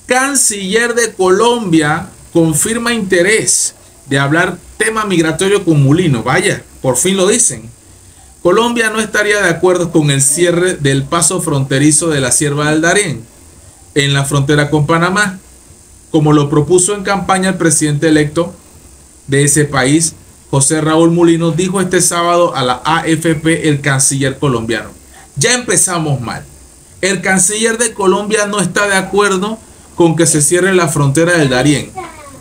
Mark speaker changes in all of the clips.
Speaker 1: Canciller de Colombia confirma interés de hablar tema migratorio con Mulino. Vaya, por fin lo dicen. Colombia no estaría de acuerdo con el cierre del paso fronterizo de la Sierva del Darién en la frontera con Panamá, como lo propuso en campaña el presidente electo de ese país, José Raúl Mulino, dijo este sábado a la AFP el canciller colombiano. Ya empezamos mal. El canciller de Colombia no está de acuerdo con que se cierre la frontera del Darién.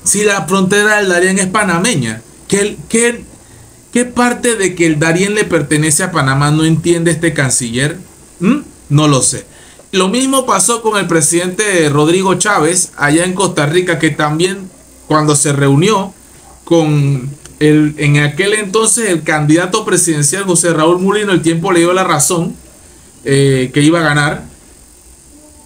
Speaker 1: Si la frontera del Darién es panameña, ¿qué parte de que el Darién le pertenece a Panamá no entiende este canciller? No lo sé. Lo mismo pasó con el presidente Rodrigo Chávez allá en Costa Rica, que también cuando se reunió con en aquel entonces el candidato presidencial José Raúl Mulino, el tiempo le dio la razón que iba a ganar,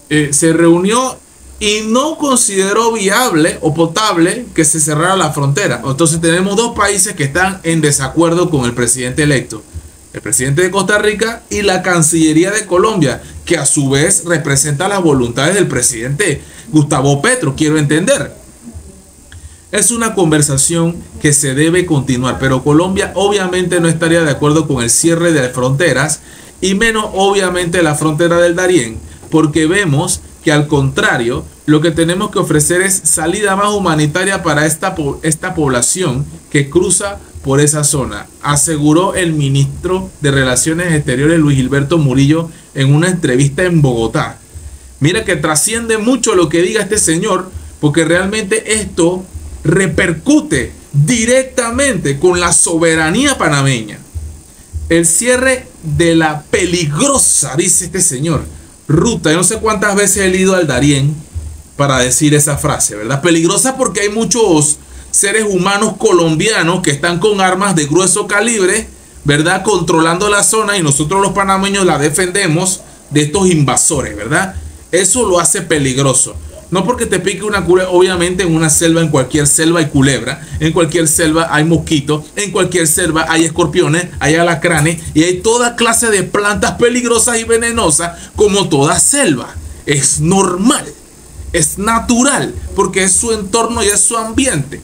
Speaker 1: se reunió y no consideró viable o potable que se cerrara la frontera. Entonces tenemos dos países que están en desacuerdo con el presidente electo, el presidente de Costa Rica y la Cancillería de Colombia, que a su vez representa las voluntades del presidente Gustavo Petro, quiero entender. Es una conversación que se debe continuar, pero Colombia obviamente no estaría de acuerdo con el cierre de fronteras y menos obviamente la frontera del Darién, porque vemos que al contrario, lo que tenemos que ofrecer es salida más humanitaria para esta población que cruza por esa zona, aseguró el ministro de Relaciones Exteriores Luis Gilberto Murillo en una entrevista en Bogotá. Mira que trasciende mucho lo que diga este señor, porque realmente esto repercute directamente con la soberanía panameña. El cierre de la peligrosa, dice este señor, ruta. Yo no sé cuántas veces he ido al Darién para decir esa frase, ¿verdad? Peligrosa porque hay muchos seres humanos colombianos que están con armas de grueso calibre, ¿verdad? Controlando la zona, y nosotros los panameños la defendemos de estos invasores, ¿verdad? Eso lo hace peligroso. No porque te pique una culebra, obviamente en una selva, en cualquier selva hay culebra, en cualquier selva hay mosquitos, en cualquier selva hay escorpiones, hay alacranes y hay toda clase de plantas peligrosas y venenosas como toda selva. Es normal, es natural, porque es su entorno y es su ambiente.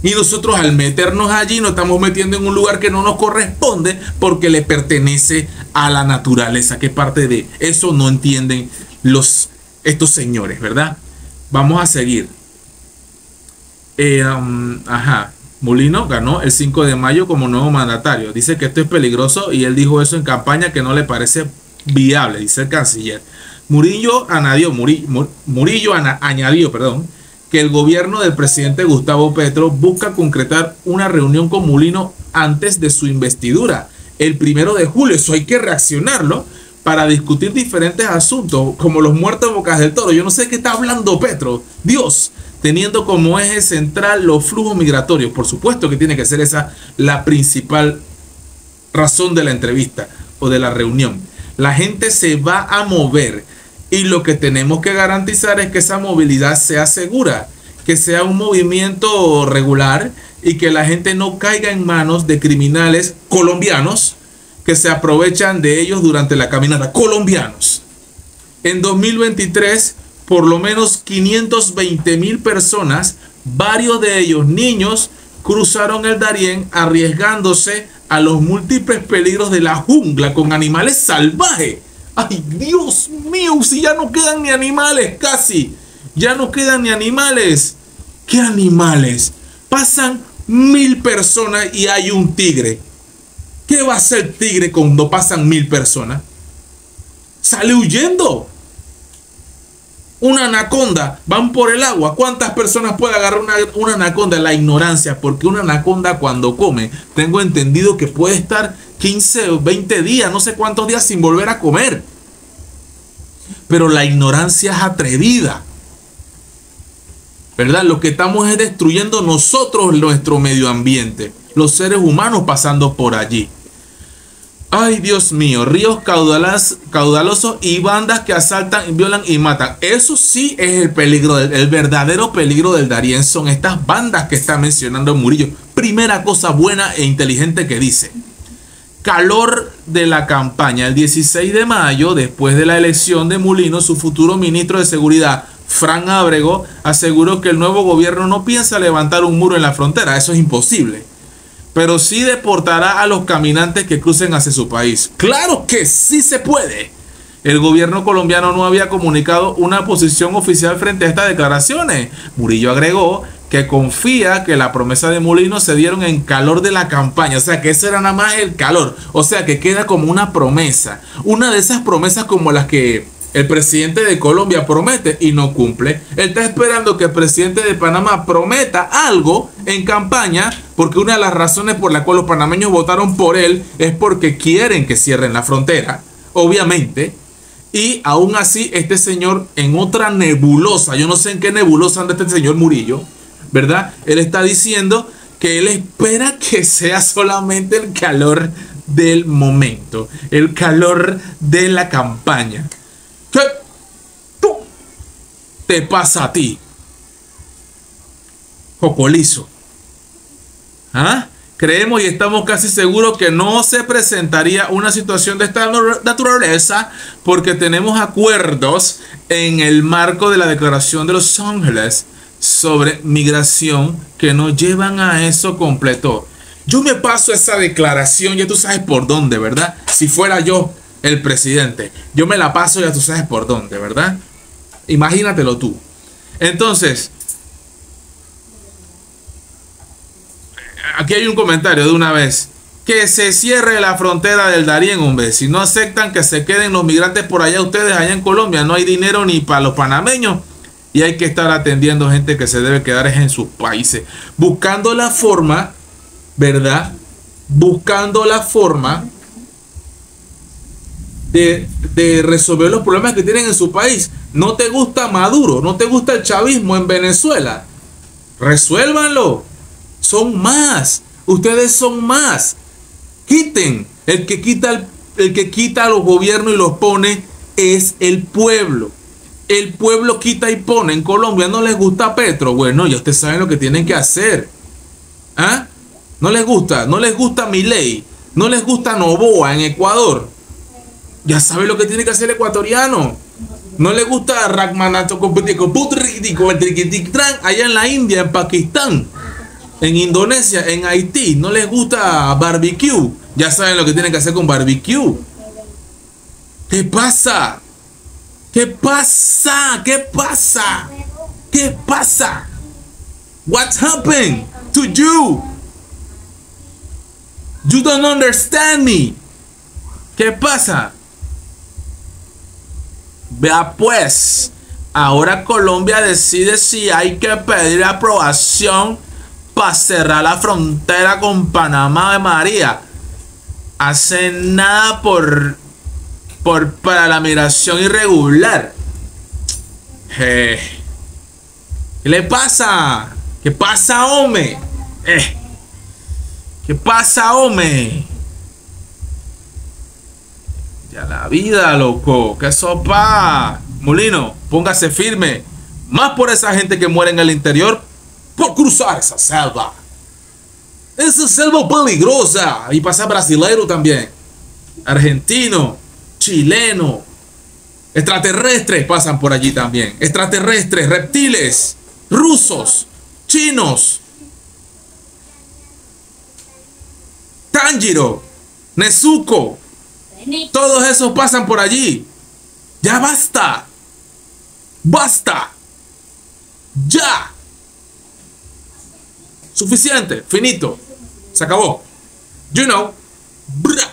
Speaker 1: Y nosotros al meternos allí nos estamos metiendo en un lugar que no nos corresponde porque le pertenece a la naturaleza. ¿Qué parte de eso no entienden estos señores, verdad? Vamos a seguir. Mulino ganó el 5 de mayo como nuevo mandatario. Dice que esto es peligroso y él dijo eso en campaña, que no le parece viable, dice el canciller. Murillo añadió, que el gobierno del presidente Gustavo Petro busca concretar una reunión con Mulino antes de su investidura, el 1 de julio. Eso hay que reaccionarlo, para discutir diferentes asuntos, como los muertos en Bocas del Toro. Yo no sé qué está hablando Petro, Dios, teniendo como eje central los flujos migratorios. Por supuesto que tiene que ser esa la principal razón de la entrevista o de la reunión. La gente se va a mover y lo que tenemos que garantizar es que esa movilidad sea segura, que sea un movimiento regular y que la gente no caiga en manos de criminales colombianos que se aprovechan de ellos durante la caminata. Colombianos. En 2023, por lo menos 520,000 personas, varios de ellos niños, cruzaron el Darién arriesgándose a los múltiples peligros de la jungla con animales salvajes. ¡Ay, Dios mío! Si ya no quedan ni animales, casi. Ya no quedan ni animales. ¿Qué animales? Pasan 1,000 personas y hay un tigre. ¿Qué va a hacer tigre cuando pasan 1,000 personas? Sale huyendo. Una anaconda, van por el agua. ¿Cuántas personas puede agarrar una anaconda? La ignorancia, porque una anaconda cuando come, tengo entendido que puede estar 15 o 20 días, no sé cuántos días sin volver a comer. Pero la ignorancia es atrevida, ¿verdad? Lo que estamos es destruyendo nosotros nuestro medio ambiente, los seres humanos pasando por allí. Ay, Dios mío, ríos caudalosos y bandas que asaltan, violan y matan. Eso sí es el peligro, el verdadero peligro del Darién. Son estas bandas que está mencionando Murillo. Primera cosa buena e inteligente que dice. Calor de la campaña. El 16 de mayo, después de la elección de Mulino, su futuro ministro de Seguridad, Fran Ábrego, aseguró que el nuevo gobierno no piensa levantar un muro en la frontera. Eso es imposible. Pero sí deportará a los caminantes que crucen hacia su país. ¡Claro que sí se puede! El gobierno colombiano no había comunicado una posición oficial frente a estas declaraciones. Murillo agregó que confía que la promesa de Molino se dieron en calor de la campaña. O sea, que eso era nada más el calor. O sea, que queda como una promesa. Una de esas promesas como las que el presidente de Colombia promete y no cumple. Él está esperando que el presidente de Panamá prometa algo en campaña, porque una de las razones por las cuales los panameños votaron por él es porque quieren que cierren la frontera, obviamente. Y aún así, este señor en otra nebulosa, yo no sé en qué nebulosa anda este señor Murillo, ¿verdad? Él está diciendo que él espera que sea solamente el calor del momento, el calor de la campaña. ¿Qué te pasa a ti, Jocolizo? ¿Ah? Creemos y estamos casi seguros que no se presentaría una situación de esta naturaleza porque tenemos acuerdos en el marco de la Declaración de Los Ángeles sobre migración que nos llevan a eso completo. Yo me paso esa declaración, ya tú sabes por dónde, ¿verdad? Si fuera yo el presidente, yo me la paso, ya tú sabes por dónde, ¿verdad? Imagínatelo tú. Entonces, aquí hay un comentario de una vez. Que se cierre la frontera del Darién, hombre. Si no aceptan que se queden los migrantes por allá, ustedes allá en Colombia, no hay dinero ni para los panameños. Y hay que estar atendiendo gente que se debe quedar en sus países. Buscando la forma, ¿verdad? Buscando la forma de resolver los problemas que tienen en su país. No te gusta Maduro, no te gusta el chavismo en Venezuela. Resuélvanlo. Son más. Ustedes son más. Quiten. El que quita a los gobiernos y los pone es el pueblo. El pueblo quita y pone. En Colombia no les gusta Petro. Bueno, ya ustedes saben lo que tienen que hacer. ¿Ah? No les gusta Milei. No les gusta Noboa en Ecuador. Ya saben lo que tiene que hacer el ecuatoriano. No les gusta Rachmanato allá en la India, en Pakistán, en Indonesia, en Haití. No les gusta barbecue. Ya saben lo que tienen que hacer con barbecue. ¿Qué pasa? ¿Qué pasa? ¿Qué pasa? ¿Qué pasa? What happened to you? You don't understand me. ¿Qué pasa? Vea pues, ahora Colombia decide si hay que pedir aprobación para cerrar la frontera con Panamá de María. Hacen nada para la migración irregular. ¿Qué le pasa? ¿Qué pasa, hombre? ¿Qué pasa, hombre? Ya la vida, loco. ¿Qué sopa? Molino, póngase firme. Más por esa gente que muere en el interior por cruzar esa selva. Esa selva peligrosa. Y pasa brasilero también. Argentino, chileno, extraterrestres pasan por allí también. Extraterrestres, reptiles, rusos, chinos, Tanjiro, Nezuko. Todos esos pasan por allí. Ya basta. Basta. Ya. Suficiente. Finito. Se acabó. You know. Bra.